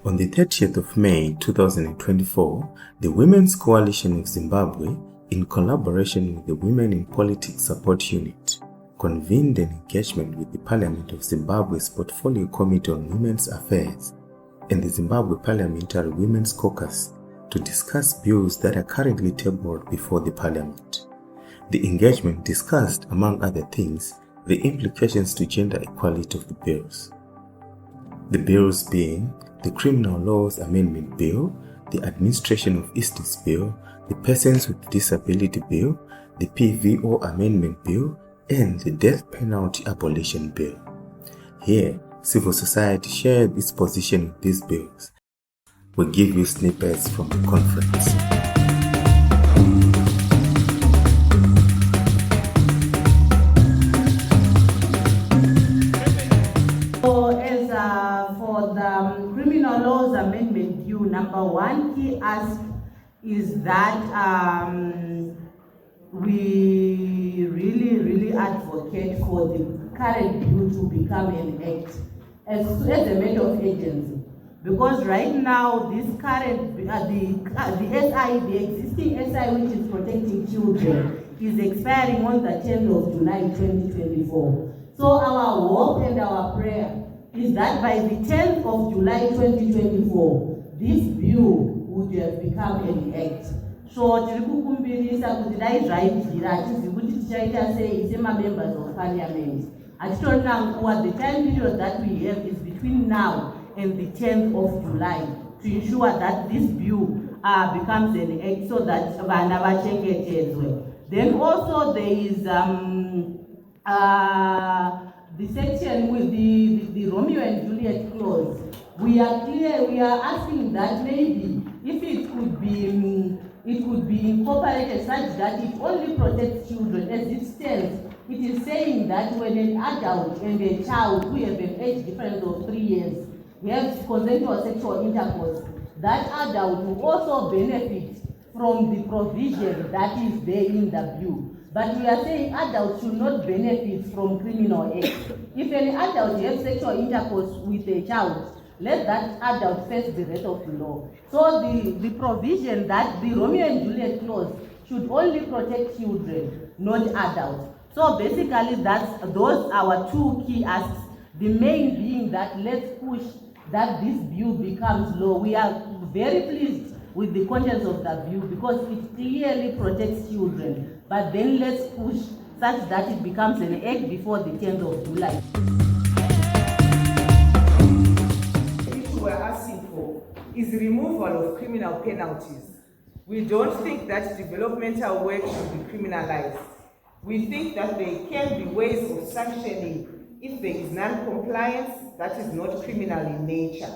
On the 30th of May 2024, the Women's Coalition of Zimbabwe, in collaboration with the Women in Politics Support Unit, convened an engagement with the Parliament of Zimbabwe's Portfolio Committee on Women's Affairs and the Zimbabwe Parliamentary Women's Caucus to discuss bills that are currently tabled before the Parliament. The engagement discussed, among other things, the implications to gender equality of the bills. The bills being the Criminal Laws Amendment Bill, the Administration of Justice Bill, the Persons with Disability Bill, the PVO Amendment Bill, and the Death Penalty Abolition Bill. Here, civil society shared its position with these bills. We'll give you snippets from the conference. For the Criminal Laws Amendment Bill, number one key ask is that we really advocate for the current bill to become an act as a matter of agency. Because right now, this current, the existing SI which is protecting children is expiring on the 10th of July 2024. So our hope and our prayer is that by the 10th of July 2024, this bill would have become an act. So tirikukumbirisa kuti dai zvaibvira atizivi kuti tichaita sei sema-members of parliament. Atitorina nguva, the time period that we have is between now and the 10th of July to ensure that this bill becomes an act so that vana vachengetedzwe. Then also there is the section with the Romeo and Juliet clause. We are clear, we are asking that maybe if it could be incorporated such that it only protects children. As it stands, it is saying that when an adult and a child who have an age difference of 3 years have consensual sexual intercourse, that adult will also benefit from the provision that is there in the bill. But we are saying adults should not benefit from criminal act. If an adult has sexual intercourse with a child, let that adult face the wrath of the law. So the provision that the Romeo and Juliet clause should only protect children, not adults. So basically those are our two key asks. The main being that let's push that this bill becomes law. We are very pleased with the contents of the bill because it clearly protects children. But then let's push such that it becomes an act before the 10th of July. The issue we're asking for is the removal of criminal penalties. We don't think that developmental work should be criminalized. We think that there can be ways of sanctioning if there is non-compliance that is not criminal in nature.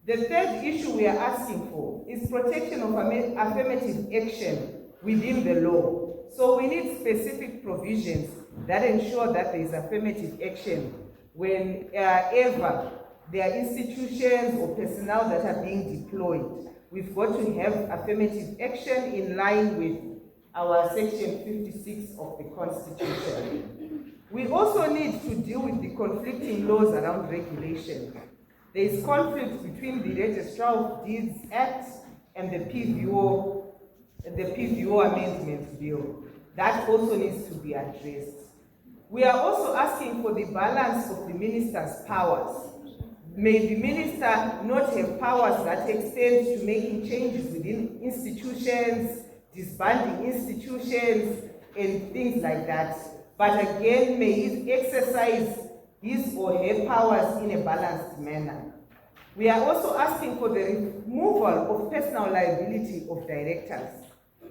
The third issue we are asking for is protection of affirmative action within the law. So we need specific provisions that ensure that there is affirmative action whenever there are institutions or personnel that are being deployed. We've got to have affirmative action in line with our section 56 of the Constitution. We also need to deal with the conflicting laws around regulation. There is conflict between the Registrar of Deeds Act and the PVO Amendment Bill. That also needs to be addressed. We are also asking for the balance of the minister's powers. May the minister not have powers that extend to making changes within institutions, disbanding institutions, and things like that. But again, may he exercise his or her powers in a balanced manner. We are also asking for the removal of personal liability of directors,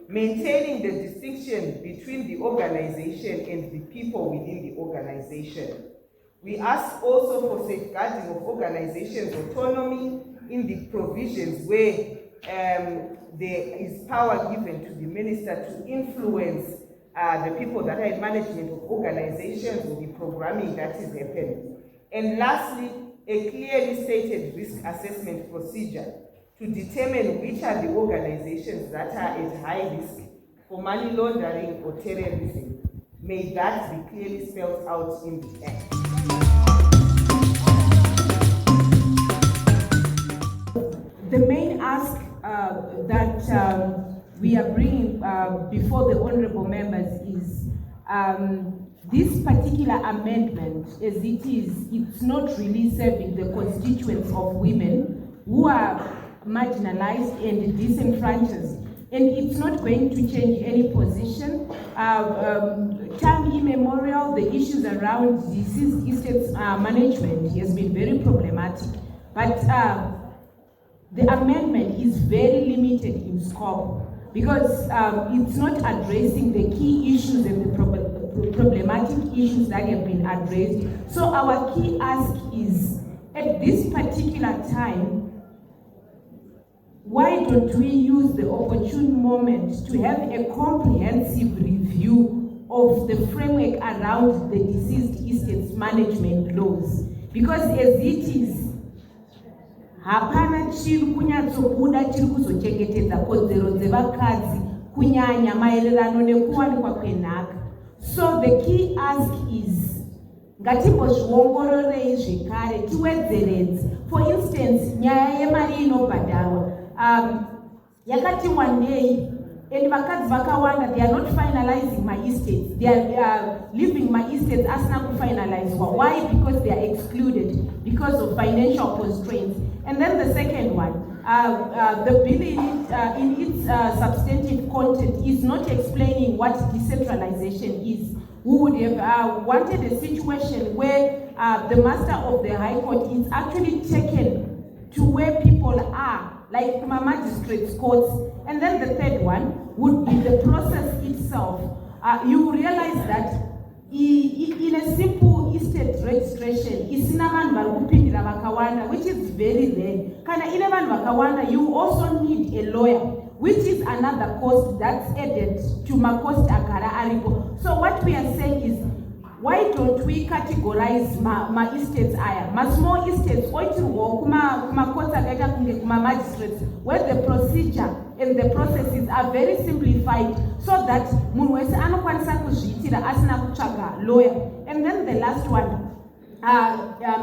maintaining the distinction between the organization and the people within the organization. We ask also for safeguarding of organizations' autonomy in the provisions where there is power given to the minister to influence the people that are in management of organizations or the programming that is happening. And lastly, a clearly stated risk assessment procedure to determine which are the organizations that are at high risk for money laundering or terrorism. May that be clearly spelled out in the Act. The main ask that we are bringing before the honourable members is this particular amendment, as it is, it's not really serving the constituents of women who are marginalized and disenfranchised. And it's not going to change any position. Time immemorial, the issues around deceased estates management has been very problematic. But the amendment is very limited in scope because it's not addressing the key issues and the problematic issues that have been addressed. So our key ask is, at this particular time, why don't we use the opportune moment to have a comprehensive review of the framework around the deceased estates management laws? Because as it is, hapana chiri kunyatsobuda chiri kuzochengetedza kodzero dzevakadzi kunyanya maererano nekuwanikwa kwenhaka. So the key ask is, ngatimbozviongororei zvekare tiwedzeredze. For instance, nyaya yemari inobhadharwa yakati one day, and vakadzi vakawanda, they are not finalizing my estates. They are leaving my estates asina kufinalizwa. Why? Because they are excluded because of financial constraints. And then the second one, the bill in its substantive content is not explaining what decentralization is. We would have wanted a situation where the master of the High Court is actually taken to where people are, like my magistrates' courts. And then the third one would be the process itself. You realize that in a simple estate registration, which is very rare. You also need a lawyer, which is another cost that's added to my cost akara aripo. So what we are saying is, why don't we categorize my estates aya? My small estates, kuma courts akaita kunge kuma magistrates, where the procedure and the processes are very simplified, so that munhu wese anokwanisa kuzviitira asina kutsvaga lawyer. And then the last one,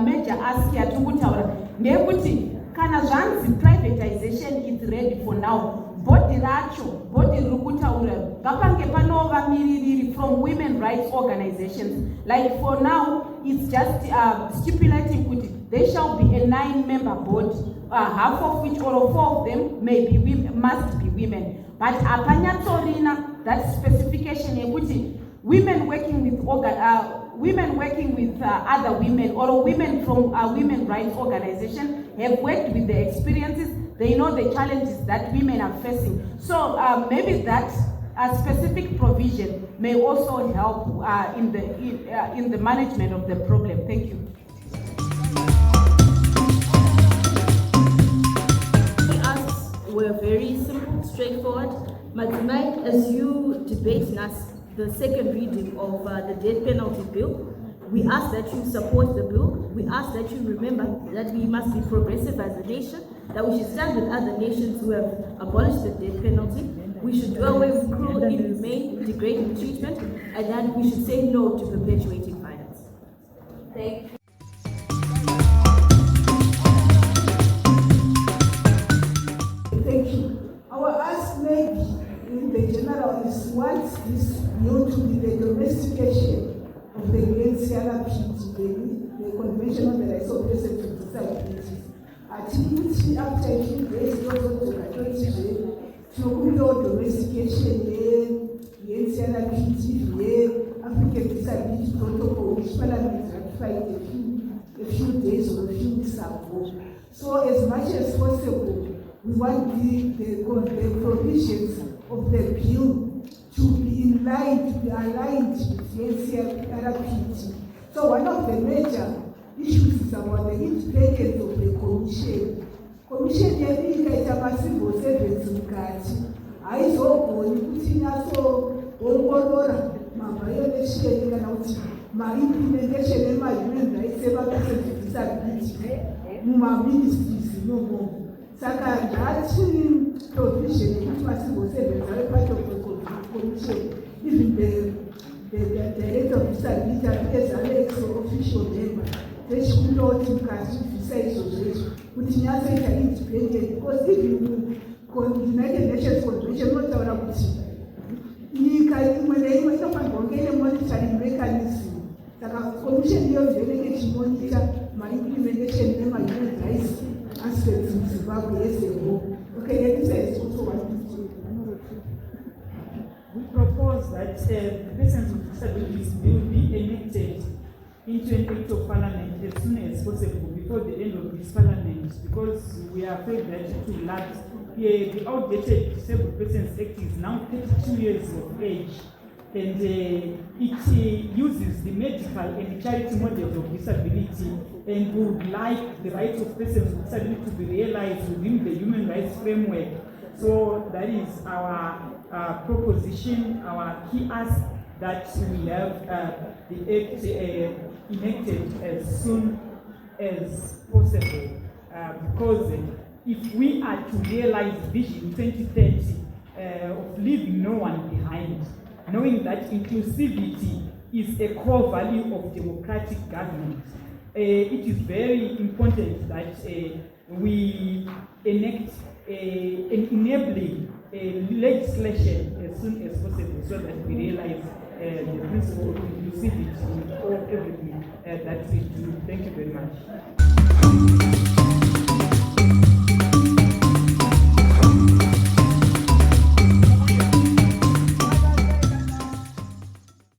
major ask yatiri kutaura ndeyekuti kana zvanzi privatization is ready for now, body riri kutaura ngapange panova miririri from women rights organizations. Like for now, it's just stipulating kuti there shall be a 9-member board, half of which or 4 of them must be women. But apanyatsorina that specification yekuti women working with other women or women from a women rights organization have worked with the experiences. They know the challenges that women are facing. So maybe that specific provision may also help in the management of the problem. Thank you. The asks were very simple, straightforward. Madimai, as you debate us the second reading of the Death Penalty Bill, we ask that you support the bill. We ask that you remember that we must be progressive as a nation, that we should stand with other nations who have abolished the death penalty. We should do away with cruel, inhumane, degrading treatment, and that we should say no to perpetuating violence. Thank you. Thank you. Our ask maybe in the general is once this bill to be the domestication of the UNCRPD, the Convention on the Rights of Persons with Disabilities. Activity after a few days, also to domestication, the UNCRPD, African Disability Protocol, which Parliament ratified a few days or a few weeks ago. So as much as possible, we want the provisions of the bill to be in line, to be aligned with the NCRPD. So one of the major issues is about the independence of the commission. Commission ikaita civil servants mukati haizogoni kuti inatsoongorora maviolation kana kuti maimplementation emahuman rights evapersons with disability mumaministries imomo. Saka ngati provision yekuti civil servants are part of the commission, even the director of disability as an ex-official member, dzechikundoti mukati bvisa izvozvo izvo kuti nyatsoita independent, because even United Nations Convention unotaura kuti nyika imwe neimwe inofanirwa kunge ine monitoring mechanism. Saka commission iyo inenge ichimonita ma-implementation nema-human rights aspects in Zimbabwe as a whole. Okay, this is also one. We propose that the Persons with Disabilities Bill be enacted into an Act of Parliament as soon as possible before the end of this Parliament, because we are afraid that it will lapse. The outdated Disabled Persons Act is now 32 years of age, and it uses the medical and charity models of disability, and would like the rights of persons with disability to be realized within the human rights framework. So that is our proposition, our key ask, that we have the Act enacted as soon as possible, because if we are to realize Vision 2030 of leaving no one behind, knowing that inclusivity is a core value of democratic government, it is very important that we enact an enabling legislation as soon as possible, so that we realize the principle of inclusivity of everything that we do. Thank you very much.